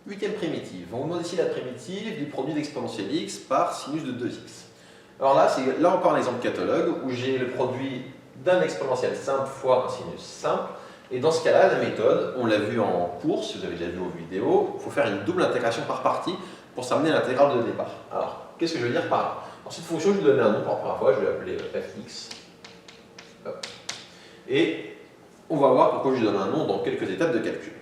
Huitième primitive. On demande ici la primitive du produit d'exponentielle x par sinus de 2x. Alors là, c'est là encore un exemple catalogue où j'ai le produit d'un exponentiel simple fois un sinus simple. Et dans ce cas-là, la méthode, on l'a vu en cours, si vous avez déjà vu aux vidéos, il faut faire une double intégration par partie pour s'amener à l'intégrale de départ. Alors, qu'est-ce que je veux dire par là? Alors, cette fonction, je vais lui donner un nom pour la première fois, je vais l'appeler fx. Hop. Et on va voir pourquoi je lui donne un nom dans quelques étapes de calcul.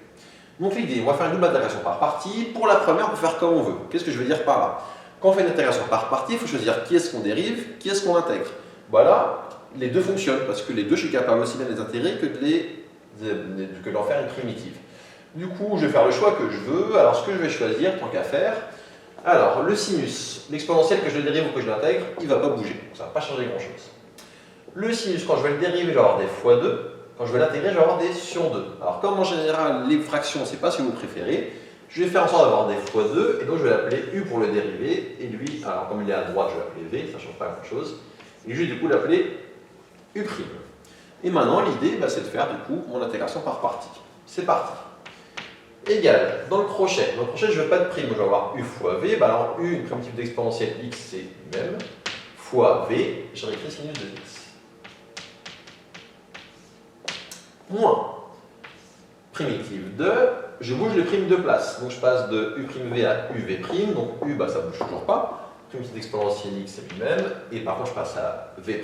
Donc l'idée, on va faire une double intégration par partie. Pour la première, on peut faire comme on veut. Qu'est-ce que je veux dire par là? Quand on fait une intégration par partie, il faut choisir qui est-ce qu'on dérive, qui est-ce qu'on intègre. Voilà, les deux fonctionnent, parce que les deux, je suis capable aussi bien de les intégrer que d'en faire une primitive. Du coup, je vais faire le choix que je veux. Alors, ce que je vais choisir, tant qu'à faire, alors, le sinus, l'exponentiel que je le dérive ou que je l'intègre, il ne va pas bouger. Ça ne va pas changer grand-chose. Le sinus, quand je vais le dériver, je vais avoir des fois 2. Quand je vais l'intégrer, je vais avoir des sur 2. Alors, comme en général, les fractions, c'est pas ce que vous préférez, je vais faire en sorte d'avoir des fois 2, et donc je vais l'appeler u pour le dérivé, et lui, alors comme il est à droite, je vais l'appeler v, ça ne change pas grand-chose, et je vais du coup l'appeler u'. Et maintenant, l'idée, c'est de faire du coup mon intégration par partie. C'est parti. Égal, dans le crochet, je ne veux pas de prime, je vais avoir u fois v, alors u, une primitive d'exponentielle x, c'est u-même, fois v, je réécris sinus de x. Moins primitive de, je bouge les primes de place. Donc je passe de u'v à uv', donc u, ça ne bouge toujours pas. Primitive d'exponentielle x, c'est lui-même. Et par contre, je passe à v'.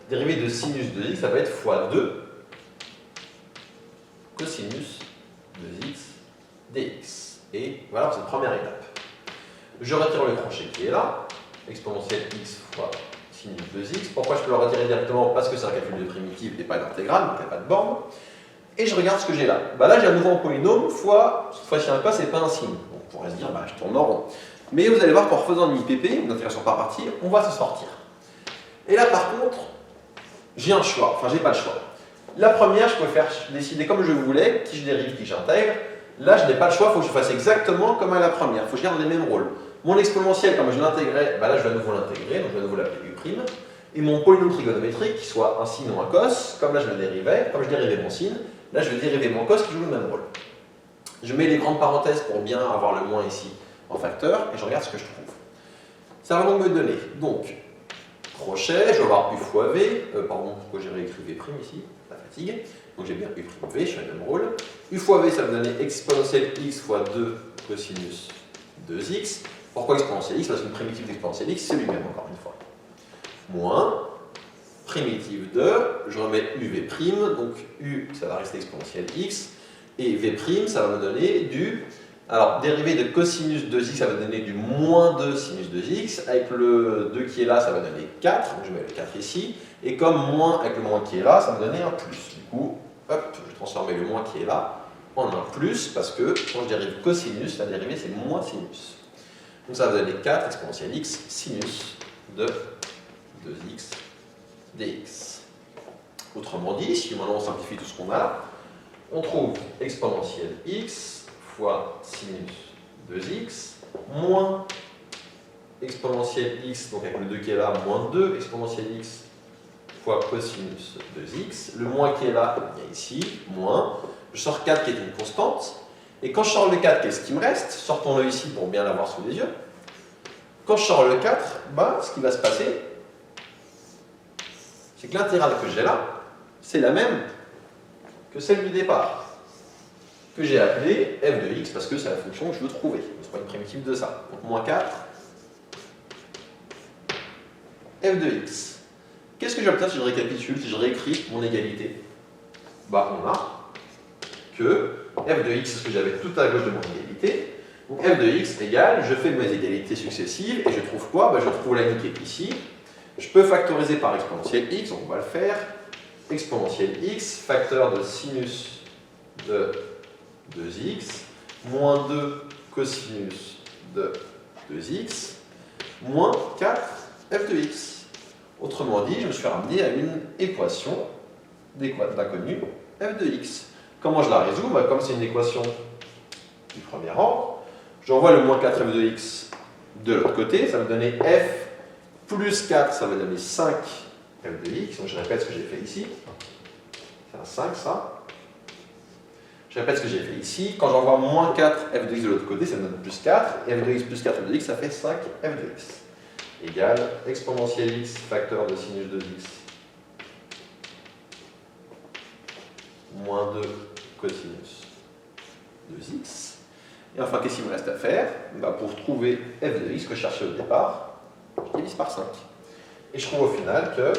Dérivé de sinus de x, ça va être fois 2 cosinus de x dx. Et voilà pour cette première étape. Je retire le crochet qui est là. Exponentielle x fois sinus de x. Pourquoi je peux le retirer directement? Parce que c'est un calcul de primitive et pas d'intégrale, donc il n'y a pas de borne. Et je regarde ce que j'ai là. Là, j'ai un nouveau polynôme fois, cette fois-ci un pas, c'est pas un signe. Donc, on pourrait se dire, je tourne en rond. Mais vous allez voir qu'en refaisant une IPP, une intégration par partie, on va se sortir. Et là, par contre, j'ai un choix. Enfin, j'ai pas le choix. La première, je peux faire décider comme je voulais, qui je dérive, qui j'intègre. Là, je n'ai pas le choix, il faut que je fasse exactement comme à la première. Il faut que je garde les mêmes rôles. Mon exponentiel, comme je l'intégrais, là, je vais à nouveau l'intégrer, donc je vais à nouveau l'appeler u'. Et mon polynôme trigonométrique, qui soit un sin ou un cos, comme là, je le dérivais, comme je dérivais mon sin, là, je vais dériver mon cos qui joue le même rôle. Je mets les grandes parenthèses pour bien avoir le moins ici en facteur, et je regarde ce que je trouve. Ça va donc me donner, donc, crochet, je vais avoir u fois v, pardon, pourquoi j'ai réécrit v' ici, la fatigue, donc j'ai bien u', v, je fais le même rôle. U fois v, ça va me donner exponentielle x fois 2 cosinus 2x. Pourquoi exponentielle x? Parce qu'une primitive d'exponentielle x, c'est lui-même, encore une fois. Moins, primitive de, je remets uv', donc u, ça va rester exponentielle x, et v', ça va me donner du, alors dérivé de cosinus 2x, ça va donner du moins 2 sinus 2x, avec le 2 qui est là, ça va donner 4, donc je mets le 4 ici, et comme moins avec le moins qui est là, ça va me donner un plus. Du coup, hop, je vais transformer le moins qui est là en un plus, parce que quand je dérive cosinus, la dérivée c'est moins sinus. Donc ça va donner 4 exponentielle x sinus de 2x dx. Autrement dit, si maintenant on simplifie tout ce qu'on a là, on trouve exponentielle x fois sinus 2x moins exponentielle x, donc avec le 2 qui est là, moins 2 exponentielle x fois cosinus 2x. Le moins qui est là, il y a ici, moins. Je sors 4 qui est une constante. Et quand je sors le 4, qu'est-ce qui me reste? Sortons-le ici pour bien l'avoir sous les yeux. Quand je sors le 4, ce qui va se passer, c'est que l'intégrale que j'ai là, c'est la même que celle du départ, que j'ai appelée f de x, parce que c'est la fonction que je veux trouver. Ce sera une primitive de ça. Donc moins 4, f de x. Qu'est-ce que j'obtiens si je récapitule, si je réécris mon égalité? On a que f de x, c'est ce que j'avais tout à gauche de mon égalité. Donc f de x égale, je fais mes égalités successives, et je trouve quoi? Je trouve la qui est ici. Je peux factoriser par exponentielle x, donc on va le faire. Exponentielle x, facteur de sinus de 2x, moins 2 cosinus de 2x, moins 4 f de x. Autrement dit, je me suis ramené à une équation d'inconnu f de x. Comment je la résous? Comme c'est une équation du premier rang, j'envoie le moins 4 f de x de l'autre côté, ça va me donner f plus 4, ça va donner 5 f de x. Donc je répète ce que j'ai fait ici. C'est un 5 ça. Je répète ce que j'ai fait ici. Quand j'envoie moins 4 f de x de l'autre côté, ça me donne plus 4. Et f de x plus 4 f de x, ça fait 5 f de x. Égale exponentielle x facteur de sinus de x moins 2 cosinus de x. Et enfin, qu'est-ce qu'il me reste à faire? Pour trouver f de x que je cherchais au départ, je divise par 5. Et je trouve au final que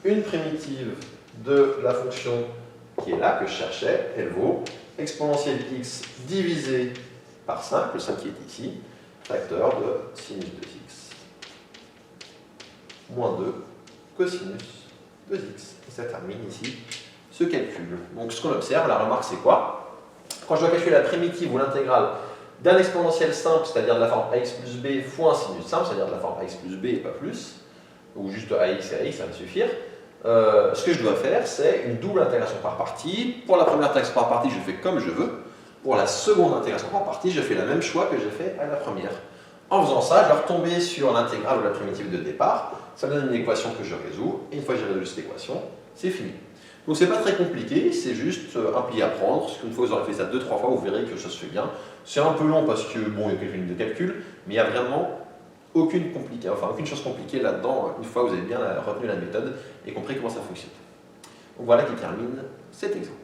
une primitive de la fonction qui est là, que je cherchais, elle vaut exponentielle x divisé par 5, le 5 qui est ici, facteur de sinus de x moins 2 cosinus de x. Et ça termine ici ce calcul. Donc ce qu'on observe, la remarque c'est quoi? Quand je dois calculer la primitive ou l'intégrale d'un exponentiel simple, c'est-à-dire de la forme ax plus b fois un sinus simple, c'est-à-dire de la forme ax plus b et pas plus, ou juste ax et ax, ça va me suffire, ce que je dois faire, c'est une double intégration par partie. Pour la première intégration par partie, je fais comme je veux. Pour la seconde intégration par partie, je fais le même choix que j'ai fait à la première. En faisant ça, je vais retomber sur l'intégrale ou la primitive de départ. Ça me donne une équation que je résous. Et une fois que j'ai résolu cette équation, c'est fini. Donc c'est pas très compliqué, c'est juste un pli à prendre. Une fois que vous aurez fait ça 2-3 fois, vous verrez que ça se fait bien. C'est un peu long parce que, bon, il y a quelques lignes de calcul, mais il n'y a vraiment aucune chose compliquée là-dedans, une fois que vous avez bien retenu la méthode et compris comment ça fonctionne. Donc voilà qui termine cet exemple.